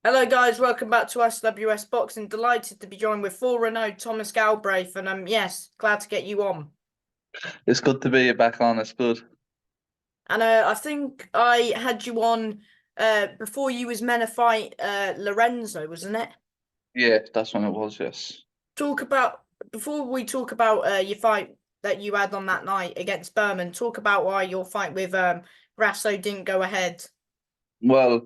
Hello guys, welcome back to SWS Boxing. Delighted to be joined with 4-0 Thomas Galbraith, and yes, glad to get you on. It's good to be back on. It's good. And I think I had you on before you was meant to fight Lorenzo, wasn't it? Yeah, that's when it was. Yes. Talk about Before we talk about your fight that you had on that night against Berman. Talk about why your fight with Grasso didn't go ahead. Well,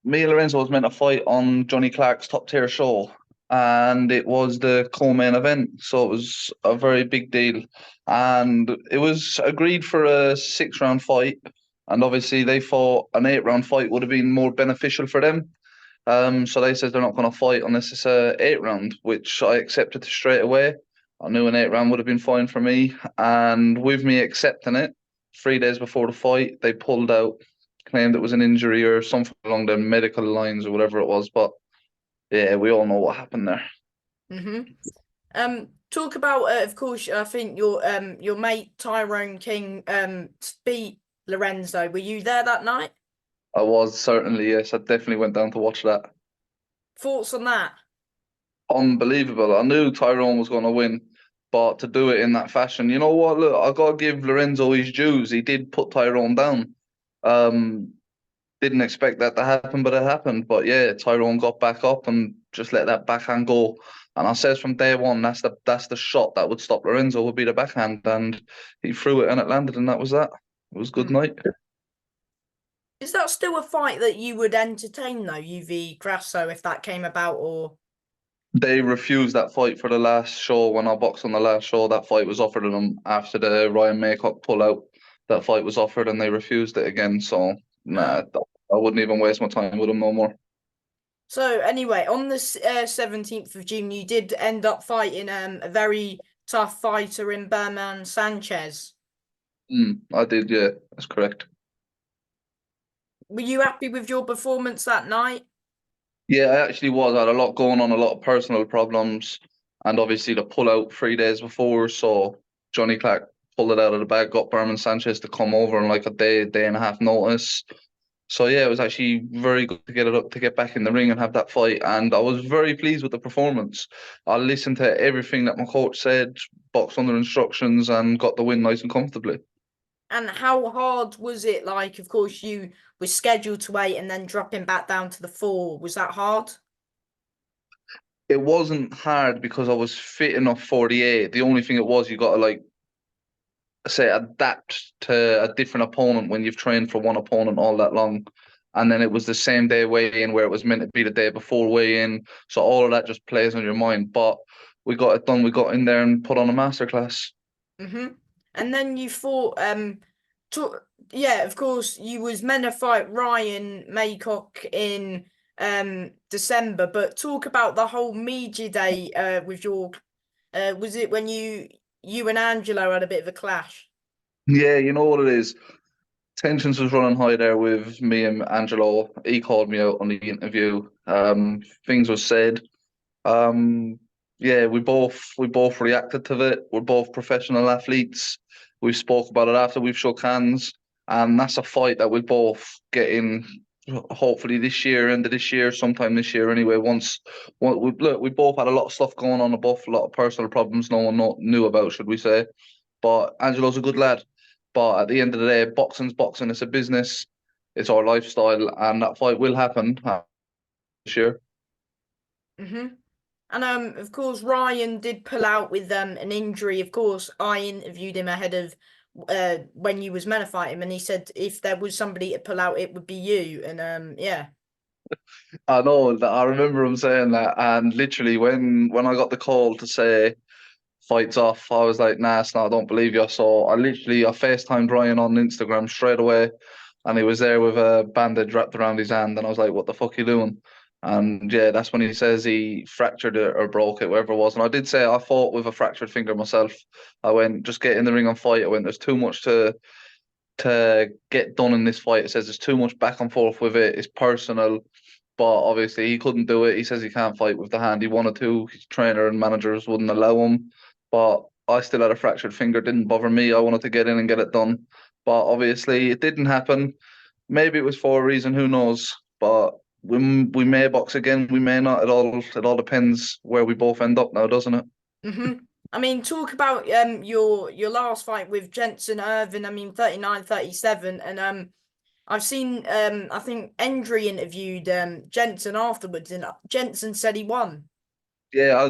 me and Lorenzo was meant to fight on Johnny Clark's top tier show, and it was the co-main event, so it was a very big deal. And it was agreed for a 6 round fight, and obviously they thought an 8 round fight would have been more beneficial for them. So they said they're not going to fight unless it's a 8 round, which I accepted straight away. I knew an 8 round would have been fine for me, and with me accepting it, 3 days before the fight, they pulled out, claimed it was an injury or something along the medical lines or whatever it was. But yeah, we all know what happened there. hmm Talk about of course. I think your mate Tyrone King beat Lorenzo. Were you there that night? I was certainly, yes, I definitely went down to watch that. Thoughts on that? Unbelievable. I knew Tyrone was going to win, but to do it in that fashion, you know what? Look, I got to give Lorenzo his dues. He did put Tyrone down. Um, didn't expect that to happen, but it happened. But yeah, Tyrone got back up and just let that backhand go. And I says from day one, that's the shot that would stop Lorenzo would be the backhand, and he threw it and it landed, and that was that. It was a good Hmm. night. Is that still a fight that you would entertain though, UV Grasso, if that came about, or They refused that fight for the last show when I boxed on the last show. That fight was offered to them after the Ryan Maycock pullout. That fight was offered and they refused it again. So nah, ah? I wouldn't even waste my time with them no more. So anyway, on the 17th of June, you did end up fighting a very tough fighter in Berman Sanchez. I did, yeah, that's correct. Were you happy with your performance that night? Yeah, I actually was. I had a lot going on, a lot of personal problems, and obviously the pullout 3 days before. So Johnny Clark pulled it out of the bag, got Berman Sanchez to come over in like a day and a half notice. So yeah, it was actually very good to get it up to get back in the ring and have that fight. And I was very pleased with the performance. I listened to everything that my coach said, boxed under instructions, and got the win nice and comfortably. And how hard was it? Like, of course, you were scheduled to wait and then dropping back down to the four. Was that hard? It wasn't hard because I was fit enough for the eight. The only thing it was, you got to like say adapt to a different opponent when you've trained for one opponent all that long. And then it was the same day weigh in where it was meant to be the day before weigh in. So all of that just plays on your mind. But we got it done. We got in there and put on a masterclass. hmm And then you fought to, yeah, of course, you was meant to fight Ryan Maycock in December, but talk about the whole media day with your was it when you and Angelo had a bit of a clash? Yeah, you know what it is. Tensions was running high there with me and Angelo. He called me out on the interview. Things were said. Um, yeah, we both reacted to it. We're both professional athletes. We spoke about it after we've shook hands, and that's a fight that we'll both get in. Hopefully this year, end of this year, sometime this year. Anyway, we both had a lot of stuff going on above, a lot of personal problems no one knew about, should we say? But Angelo's a good lad. But at the end of the day, boxing's boxing. It's a business. It's our lifestyle, and that fight will happen this year. hmm And of course, Ryan did pull out with an injury. Of course, I interviewed him ahead of when you was meant to fight him, and he said if there was somebody to pull out, it would be you. And yeah. I know that I remember him saying that, and literally when I got the call to say fights off, I was like, nah, it's not, I don't believe you. So I FaceTimed Ryan on Instagram straight away, and he was there with a bandage wrapped around his hand, and I was like, what the fuck are you doing? And yeah, that's when he says he fractured it or broke it, whatever it was. And I did say I fought with a fractured finger myself. I went, just get in the ring and fight. I went, there's too much to get done in this fight. It says there's too much back and forth with it. It's personal, but obviously he couldn't do it. He says he can't fight with the hand. He wanted to. His trainer and managers wouldn't allow him. But I still had a fractured finger. Didn't bother me. I wanted to get in and get it done. But obviously it didn't happen. Maybe it was for a reason. Who knows? But we may box again, we may not. It all depends where we both end up now, doesn't it? Hmm. I mean, talk about your last fight with Jensen Irvin. I mean, 39-37, and I've seen I think Endry interviewed Jensen afterwards, and Jensen said he won. Yeah,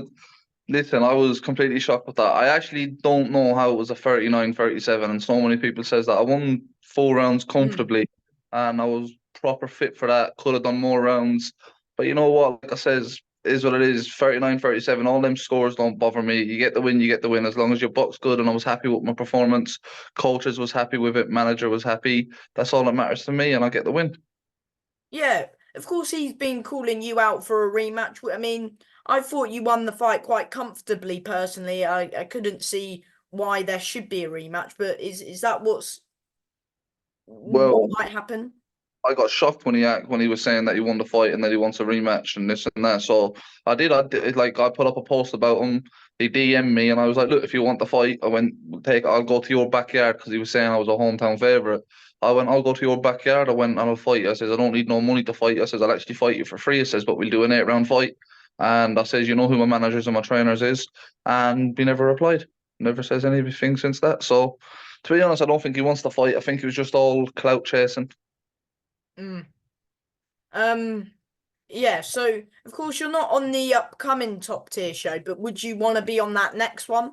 listen, I was completely shocked with that. I actually don't know how it was a 39-37, and so many people says that. I won 4 rounds Mm. comfortably, and I was proper fit for that. Could have done more rounds, but you know what? Like I says, is what it is. 39-37. All them scores don't bother me. You get the win, you get the win. As long as your book's good, and I was happy with my performance. Coaches was happy with it. Manager was happy. That's all that matters to me, and I get the win. Yeah, of course he's been calling you out for a rematch. I mean, I thought you won the fight quite comfortably personally. I couldn't see why there should be a rematch, but is that what Well, might happen? I got shocked when he was saying that he won the fight and that he wants a rematch and this and that. So I did like I put up a post about him. He DM'd me and I was like, look, if you want the fight, I went I'll go to your backyard because he was saying I was a hometown favorite. I went, I'll go to your backyard. I went and I'll fight you. I says I don't need no money to fight you. I says I'll actually fight you for free. I says, but we'll do an 8 round fight. And I says, you know who my managers and my trainers is, and he never replied. Never says anything since that. So to be honest, I don't think he wants to fight. I think he was just all clout chasing. Mm. Um, yeah, so of course you're not on the upcoming top tier show, but would you want to be on that next one?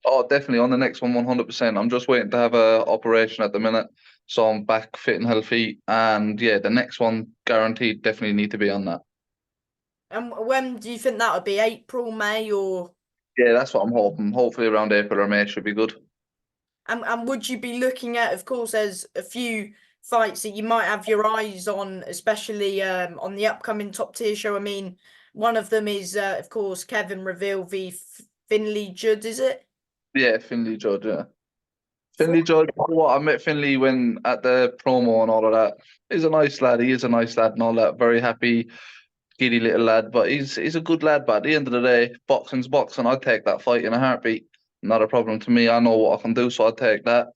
Oh, definitely on the next one, 100%. I'm just waiting to have a operation at the minute, so I'm back fit and healthy. And yeah, the next one guaranteed definitely need to be on that. And when do you think that would be? April, May, or Yeah, that's what I'm hoping. Hopefully around April or May should be good. and would you be looking at, of course, there's a few fights that you might have your eyes on, especially on the upcoming top tier show. I mean, one of them is of course Kevin Reveal v Finley Judd, is it? Yeah, Finley Judd. Yeah, For Finley Judd. What I met Finley when at the promo and all of that. He's a nice lad. He is a nice lad and all that. Very happy, giddy little lad. But he's a good lad. But at the end of the day, boxing's boxing. I'd take that fight in a heartbeat. Not a problem to me. I know what I can do, so I'd take that.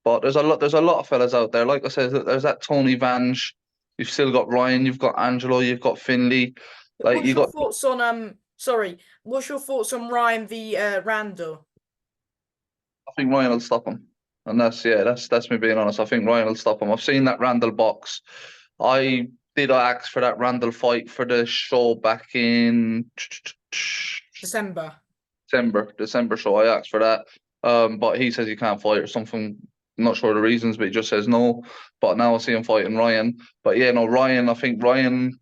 But there's a lot of fellas out there. Like I said, there's that Tony Vange. You've still got Ryan. You've got Angelo. You've got Finley. Like what's you your got. thoughts on sorry, what's your thoughts on Ryan v Randall? I think Ryan will stop him, and that's me being honest. I think Ryan will stop him. I've seen that Randall box. I did ask for that Randall fight for the show back in December. December show. I asked for that, but he says he can't fight or something. I'm not sure the reasons, but he just says no. But now I see him fighting Ryan. But yeah, no, Ryan. I think Ryan.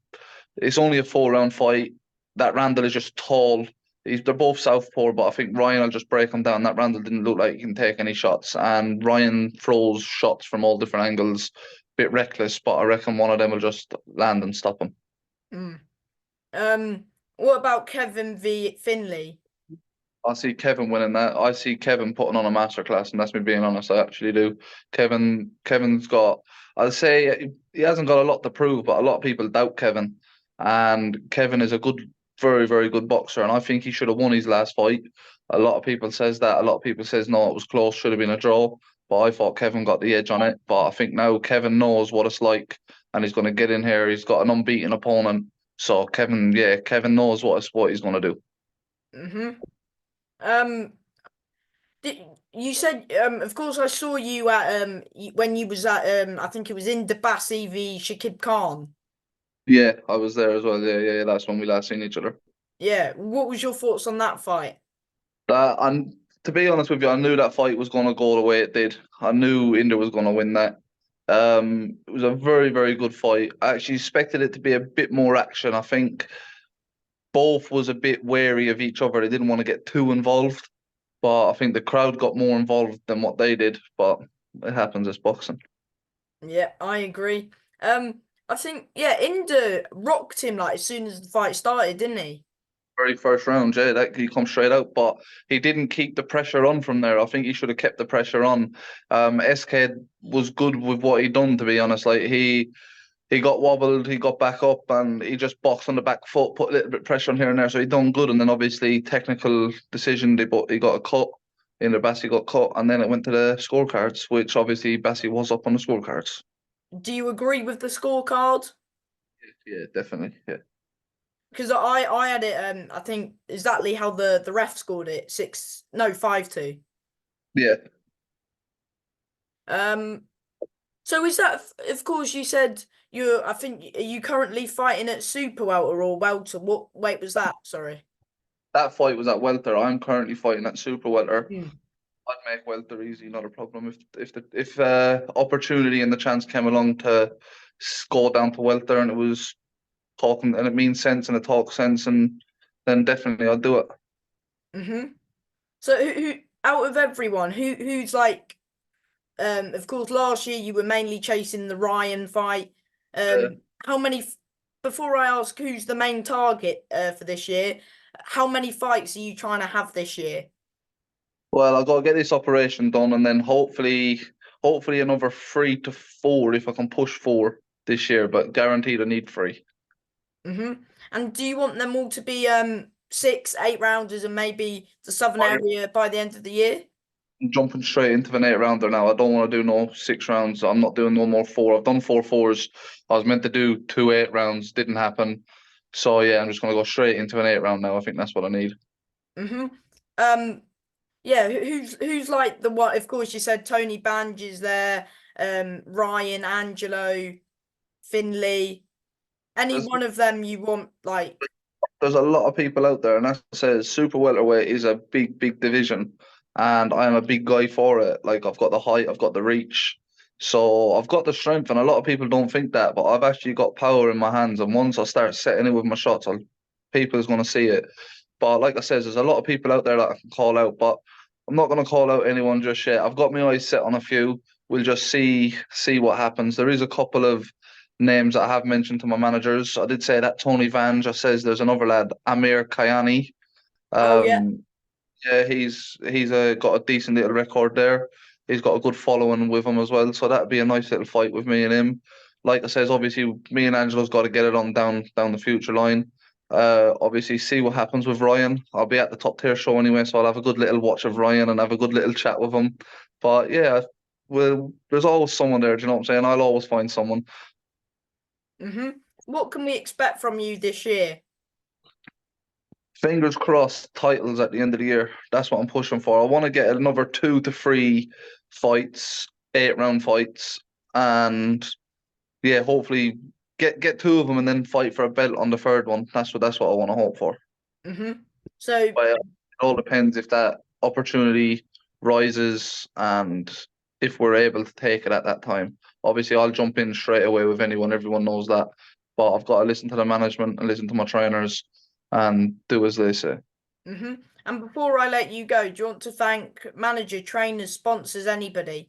It's only a 4 round fight. That Randall is just tall. They're both southpaw, but I think Ryan will just break him down. That Randall didn't look like he can take any shots, and Ryan throws shots from all different angles. Bit reckless, but I reckon one of them will just land and stop him. Mm. What about Kevin v Finley? I see Kevin winning that. I see Kevin putting on a masterclass, and that's me being honest. I actually do. Kevin's got. I'd say he hasn't got a lot to prove, but a lot of people doubt Kevin, and Kevin is a good, very, very good boxer, and I think he should have won his last fight. A lot of people says that. A lot of people says no, it was close, should have been a draw. But I thought Kevin got the edge on it. But I think now Kevin knows what it's like, and he's going to get in here. He's got an unbeaten opponent, so Kevin, yeah, Kevin knows what he's going to do. Mm-hmm. Um, did, you said of course I saw you at when you was at I think it was in Debassi v Shakib Khan. Yeah, I was there as well. Yeah. That's when we last seen each other. Yeah, what was your thoughts on that fight? And to be honest with you, I knew that fight was going to go the way it did. I knew Inder was going to win that. It was a very, very good fight. I actually expected it to be a bit more action. I think both was a bit wary of each other. They didn't want to get too involved, but I think the crowd got more involved than what they did. But it happens. It's boxing. Yeah, I agree. I think yeah, Inder rocked him like as soon as the fight started, didn't he? Very first round, yeah, that he come straight out, but he didn't keep the pressure on from there. I think he should have kept the pressure on. SK was good with what he done, to be honest. Like he got wobbled, he got back up, and he just boxed on the back foot, put a little bit of pressure on here and there. So he done good, and then obviously technical decision, he got a cut. In the Bassi got cut, and then it went to the scorecards, which obviously Bassi was up on the scorecards. Do you agree with the scorecard? Yeah, definitely. Yeah. Because I had it I think exactly how the ref scored it 6 no 5-2. Yeah. Um so is that of course you said you're I think are you currently fighting at super welter or welter? What weight was that? Sorry. That fight was at welter. I'm currently fighting at super welter. Hmm. I'd make welter easy, not a problem. If opportunity and the chance came along to go down to welter and it was talking and it means sense and it talks sense and then definitely I'll do it. Mm-hmm. So who out of everyone, who's like of course last year you were mainly chasing the Ryan fight. Uh, How many before I ask who's the main target for this year, how many fights are you trying to have this year? well, I've got to get this operation done and then hopefully another 3 to 4 if I can push 4 this year, but guaranteed I need 3. Mm-hmm. And do you want them all to be 6, 8 rounders and maybe the southern area by the end of the year? I'm jumping straight into an 8 rounder now. I don't want to do no 6 rounds. I'm not doing no more 4. I've done 4 4s. I was meant to do 2 8 rounds, didn't happen. So yeah, I'm just gonna go straight into an 8 round now. I think that's what I need. Mm-hmm. Um, yeah, who's like the one? Of course, you said Tony Banj is there. Ryan, Angelo, Finley. Any There's one of them you want like? there's a lot of people out there, and that says super welterweight is a big division, and I am a big guy for it. Like I've got the height, I've got the reach, so I've got the strength, and a lot of people don't think that, but I've actually got power in my hands, and once I start setting it with my shots, people's going to see it. But like I says, there's a lot of people out there that I can call out, but I'm not going to call out anyone just yet. I've got my eyes set on a few. We'll just see what happens. There is a couple of names that I have mentioned to my managers. I did say that Tony Van just says there's another lad, Amir Kayani. Oh yeah. Um, yeah, he's got a decent little record there. He's got a good following with him as well, so that'd be a nice little fight with me and him. Like I says, obviously me and Angelo's got to get it on down the future line. Obviously see what happens with Ryan. I'll be at the top tier show anyway, so I'll have a good little watch of Ryan and have a good little chat with him. But yeah, well, there's always someone there. Do you know what I'm saying? I'll always find someone. Mm-hmm. What can we expect from you this year? Fingers crossed, titles at the end of the year. That's what I'm pushing for. I want to get another 2 to 3 fights, 8 round fights, and yeah, hopefully get 2 of them and then fight for a belt on the third one. That's what I want to hope for. Mm-hmm. So, But it all depends if that opportunity rises and if we're able to take it at that time. Obviously, I'll jump in straight away with anyone. Everyone knows that. But I've got to listen to the management and listen to my trainers and do as they say. mm-hmm. And before I let you go, do you want to thank manager, trainers, sponsors, anybody?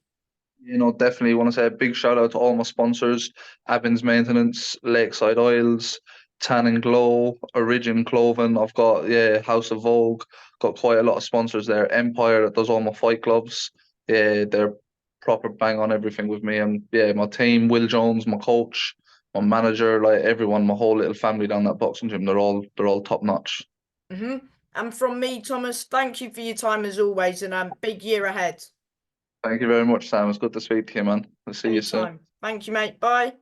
Definitely want to say a big shout out to all my sponsors, Abbins Maintenance, Lakeside Oils, Tan and Glow, Origin Clothing. I've got, yeah, House of Vogue, got quite a lot of sponsors there. Empire that does all my fight clubs. Yeah, they're proper bang on everything with me. And yeah, my team, Will Jones, my coach, my manager, like everyone, my whole little family down that boxing gym, they're all top notch. Mm-hmm. And from me, Thomas, thank you for your time as always, and big year ahead. Thank you very much, Sam. It's good to speak to you, man. I'll see you soon. Anytime. Thank you, mate. Bye.